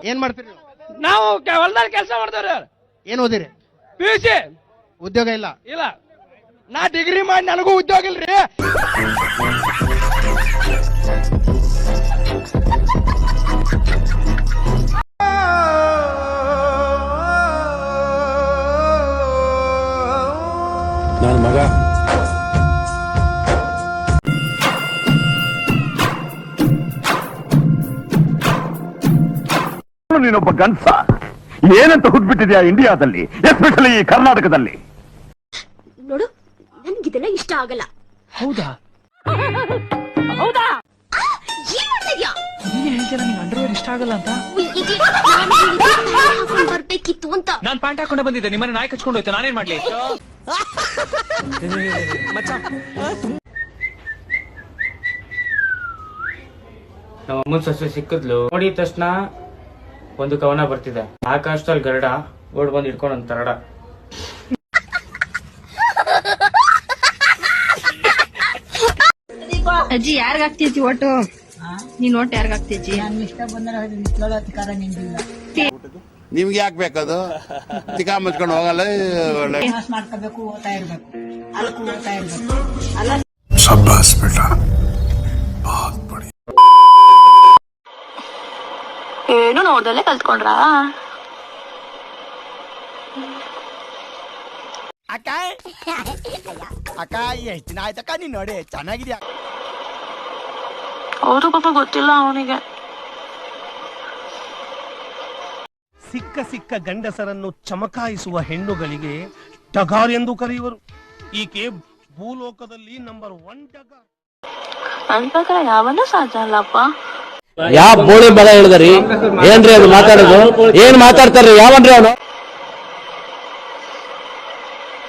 ಏನ್ ಮಾಡ್ತೀರಿ ನಾವು ಹೊಲದಲ್ಲಿ ಕೆಲಸ ಮಾಡ್ತೇವ್ರಿ. ಏನ್ ಓದಿರಿ? PUC. ಉದ್ಯೋಗ ಇಲ್ಲ? ಇಲ್ಲ, ನಾ ಡಿಗ್ರಿ ಮಾಡಿ ನನಗೂ ಉದ್ಯೋಗ ಇಲ್ರಿ. ನನ್ನ ಮಗ ನೀನೊಬ್ಬ ಗಂಡ್ಸ ಏನಂತ ಹುಟ್ಬಿಟ್ಟಿದ್ಯಾ ಇಂಡಿಯಾದಲ್ಲಿ, ಎಸ್ಪೆಷಲಿ ಈ ಕರ್ನಾಟಕದಲ್ಲಿ. ನೋಡು, ನನ್ಗಿದೆಲ್ಲ ಇಷ್ಟ ಆಗಲ್ಲ. ಹೌದಾ? ಹೌದಾ? ಏನ್ ಮಾಡ್ತಾ ಇದ್ಯಾ? ನೀನೇ ಹೇಳ್ತೀರಾ ನಿಂಗೆ ಅಂಡರ್ವೇರ್ ಇಷ್ಟ ಆಗಲ್ಲ ಅಂತ? ಬರ್ಬೇಕಿತ್ತು ಅಂತ ನಾನ್ ಪ್ಯಾಂಟ್ ಹಾಕೊಂಡೆ ಬಂದಿದ್ದೆ, ನಿಮ್ಮನೆ ನಾಯಿ ಕಚ್ಕೊಂಡು ಹೋಯ್ತು, ನಾನೇನ್ ಮಾಡ್ಲಿ? ನಮ್ಮ ಅಮ್ಮನ ಸೊಸೆ ಸಿಕ್ಕಿದ್ಲು, ನೋಡಿದ ತಕ್ಷಣ ಒಂದು ಕವನ ಬರ್ತಿದೆ, ಆಕಾಶದಲ್ಲಿ ಗರಡ ಓಡ್ ಬಂದು ಇಟ್ಕೊಂಡು ಒಂದು ತರಡ. ಅಜ್ಜಿ ಯಾರಿಗ ಆಗ್ತೈತಿ ಓಟು? ನೀನ್ ಓಟ್ ಯಾರಿಗ ಆಗ್ತೈತಿ? ನಿಮ್ಗೆ ಯಾಕೆ ಬೇಕದು? ತಿಕಾ ಮುಚ್ಕೊಂಡು ಹೋಗಲ್ಲ. ಮಾಡ್ಕೋಬೇಕು, ಓದ್ತಾ ಇರ್ಬೇಕು, ಅಲ್ಕು ಓದ್ತಾ ಇರ್ಬೇಕು. ಶಬ್ಬಾಸ್ ಬೇಟಾ, ಬಹುತ್ ಬಡಿ. ಏನು ನೋಡ್ದಲ್ಲೇ ಕಲ್ತ್ಕೊಂಡ್ರ? ಅಕ್ಕ ಅಕ್ಕ ಎಷ್ಟು ದಿನ ಆಯ್ತಕ್ಕ ನೀನ್ ನೋಡಿ, ಚೆನ್ನಾಗಿದ್ಯಾ? ಅವರು ಪಾಪ ಗೊತ್ತಿಲ್ಲ ಅವನಿಗೆ. ಸಿಕ್ಕ ಸಿಕ್ಕ ಗಂಡಸರನ್ನು ಚಮಕಾಯಿಸುವ ಹೆಣ್ಣುಗಳಿಗೆ ಟಗಾರ್ ಎಂದು ಕರೆಯುವರು. ಈಕೆ ಭೂಲೋಕದಲ್ಲಿ ನಂಬರ್ 1 ಟಗಾರ್. ನನ್ ಪ್ರಕಾರ ಯಾವನ್ನೂ ಸಾಧ್ಯ ಅಲ್ಲಪ್ಪ. ಯಾವ ಬೋಳಿ ಬಲ ಹೇಳಿದ್ರಿ? ಏನ್ರಿ ಅದು ಮಾತಾಡೋದು? ಏನ್ ಮಾತಾಡ್ತಾರ್ರಿ? ಯಾವನ್ರಿ ಅವನು?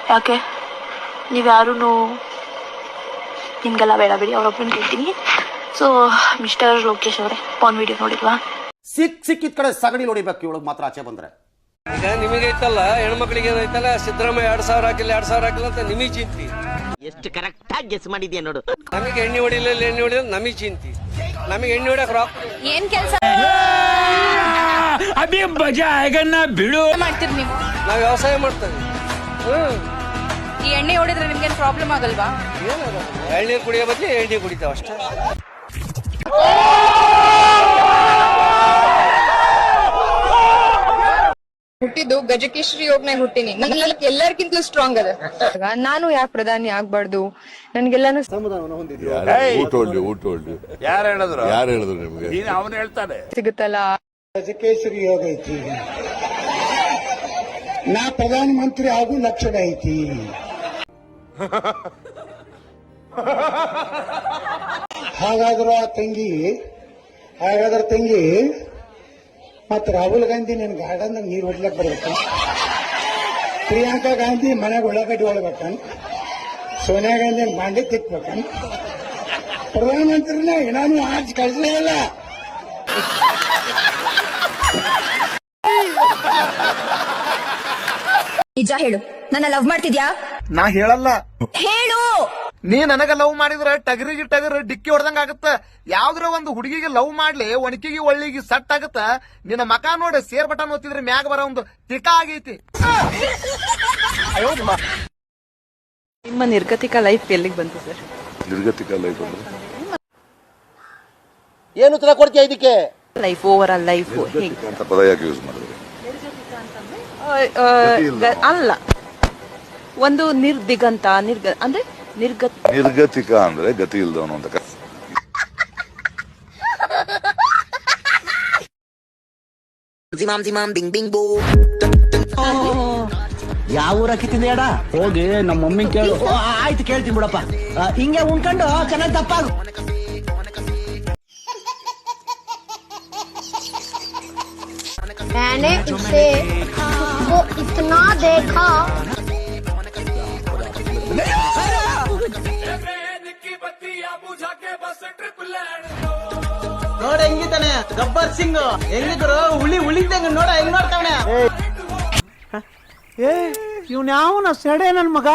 ಯಾಕೆ ನೀವ್ಯಾರು ನಿಮ್ಗೆಲ್ಲ ಬೇಡ ಬಿಡಿ, ಅವ್ರೊಬ್ಬರನ್ನ ಕೇಳ್ತೀನಿ. ಸೊ ಮಿಸ್ಟರ್ ಲೋಕೇಶ್ ಅವರೇ, ಪಾನ್ ವಿಡಿಯೋ ನೋಡಿಲ್ವಾ? ಸಿಕ್ಕಿದ ಕಡೆ ಸಗಣಿ ನೋಡಿಬೇಕು, ಇವಳಿಗೆ ಮಾತ್ರ ಆಚೆ ಬಂದ್ರೆ. ಈಗ ನಿಮಗೆ ಐತಲ್ಲ, ಹೆಣ್ಮಕ್ಳಿಗೆ ಏನೈತಲ್ಲ, ಸಿದ್ದರಾಮಯ್ಯ 2000 ಹಾಕಿಲ್ಲ 2000 ಹಾಕಿಲ್ಲ ಅಂತ ನಿಮಗೆ ಚಿಂತಿ. ಎಷ್ಟು ಕರೆಕ್ಟ್ ಆಗಿ ಗೆಸ್ ಮಾಡಿದ್ಯಾ ನೋಡು. ನಮಗೆ ಎಣ್ಣೆ ಹೊಡಿಲಿಲ್ಲ, ಎಣ್ಣೆ ಹೊಡಿಲ್ಲ ನಮಗೆ ಚಿಂತಿ. ನಮಗೆ ಎಣ್ಣೆ ಹೊಡಕ್ ರಾಕ್ ಏನ್ ಕೆಲಸ ಅಭಿ ಬಜಾ ಆಗನ್ನ ಬಿಡು ಮಾಡ್ತೀರಿ ನೀವು? ನಾವು ವ್ಯವಸಾಯ ಮಾಡ್ತೇವೆ. ಈ ಎಣ್ಣೆ ಹೊಡಿದ್ರೆ ನಿಮ್ಗೇನ್ ಪ್ರಾಬ್ಲಮ್ ಆಗಲ್ವಾ? ಎಳ್ನೀರು ಕುಡಿಯೋ ಬದಲು ಎಣ್ಣೆ ಕುಡಿತಾವ ಅಷ್ಟೇ. ಹುಟ್ಟಿದ್ದು ಗಜಕೇಶ್ವರಿ ಯೋಗನಾಗ ಹುಟ್ಟಿನಿ. ನನ್ನ ಎಲ್ಲರಿಗಿಂತಲೂ ಸ್ಟ್ರಾಂಗ್ ಅದ. ನಾನು ಯಾಕೆ ಪ್ರಧಾನಿ ಆಗ್ಬಾರ್ದು? ನನ್ಗೆಲ್ಲಾನು ಯಾರು ಹೇಳಿದ್ರು ನಿಮ್ಗೆ? ಅವನು ಹೇಳ್ತಾನೆ ಸಿಗುತ್ತಲ್ಲ. ಗಜಕೇಶ್ವರಿ ಯೋಗ ಐತಿ, ನಾ ಪ್ರಧಾನ ಮಂತ್ರಿ ಆಗು ಲಕ್ಷಣ ಐತಿ. ಹಾಗಾದ್ರೆ ತಂಗಿ ಮತ್ ರಾಹುಲ್ ಗಾಂಧಿ ನಿನ್ ಗಾರ್ಡನ್ ನೀರ್ ಹೊಡ್ಲಕ್ ಬರ್ಬೇಕ, ಪ್ರಿಯಾಂಕಾ ಗಾಂಧಿ ಮನೆಗೆ ಉಳ್ಳಾಗಡ್ಡಿ ಹೊಡ್ಬೇಕನ್, ಸೋನಿಯಾ ಗಾಂಧಿ ಬಾಂಡೆ ತಿಕ್ಬೇಕನ್, ಪ್ರಧಾನಮಂತ್ರಿನ ನಾನು ಆಜ್ ಕಳ್ಸಲೇ ಇಲ್ಲ. ನಿಜ ಹೇಳು, ನನ್ನ ಲವ್ ಮಾಡ್ತಿದ್ಯಾ? ನಾ ಹೇಳಲ್ಲ. ಹೇಳು. ನೀ ನನಗ ಲವ್ ಮಾಡಿದ್ರ ಟಗರಿಗೆ ಟಗರ್ ಡಿಕ್ಕಿ ಹೊಡ್ದಂಗ ಆಗತ್ತ. ಯಾವ್ದ್ರ ಒಂದು ಹುಡುಗಿಗೆ ಲವ್ ಮಾಡ್ಲಿ, ಒಣಕಿಗೆ ಒಳ್ಳಿಗೆ ಸಟ್ ಆಗತ್ತ. ನಿನ್ನ ಮಕ ನೋಡಿ ಸೇರ್ ಬಟನ್ ಒತ್ತಿದ್ರೆ ಮ್ಯಾಗ ಬರೋ ಒಂದು ತಿಕ ಆಗೈತಿ. ನಿಮ್ಮ ನಿರ್ಗತಿಕ ಲೈಫ್ ಎಲ್ಲಿಗೆ ಬಂತು ಸರ್? ನಿರ್ಗತಿಕ ಲೈಫ್ ಅಂದ್ರೆ ಏನು ಉತ್ತರ ಕೊಡ್ತೀಯ ಇದಕ್ಕೆ? ಲೈಫ್ ಓವರ್ ಆಲ್ ಲೈಫ್ ಅಂತ ಪದ ಯಾಕೆ ಯೂಸ್ ಮಾಡಿದ್ರಿ? ಅಲ್ಲ, ಒಂದು ನಿರ್ದಿಗಂತ ಅಂದ್ರೆ ನಿರ್ಗತಿಕ ಅಂದ್ರೆ ಗತಿ ಇಲ್ದವನು ಅಂತ. ಯಾವ ಊರ ಕಿತ್ತಿಂದ ಎಡ ಹೋಗಿ ನಮ್ಮ ಮಮ್ಮಿ ಕೇಳು. ಆಯ್ತು ಕೇಳ್ತೀನಿ ಬಿಡಪ್ಪ. ಹಿಂಗೆ ಉಣ್ಕೊಂಡು ಚೆನ್ನಾಗಿ ತಪ್ಪಾಗು. मैंने उसे वो इतना देखा. ನೋಡ ಹೆಂಗಿದ್ದಾನೆ ಗಬ್ಬರ್ ಸಿಂಗ್, ಹೆಂಗಿದ್ರು ಉಳಿದಂಗ ನೋಡ ಹೆಂಗ್ ನೋಡ್ತಾವನೆ. ಇವ್ನ ಯಾವನ ಸೆಡೆ ನನ್ ಮಗ.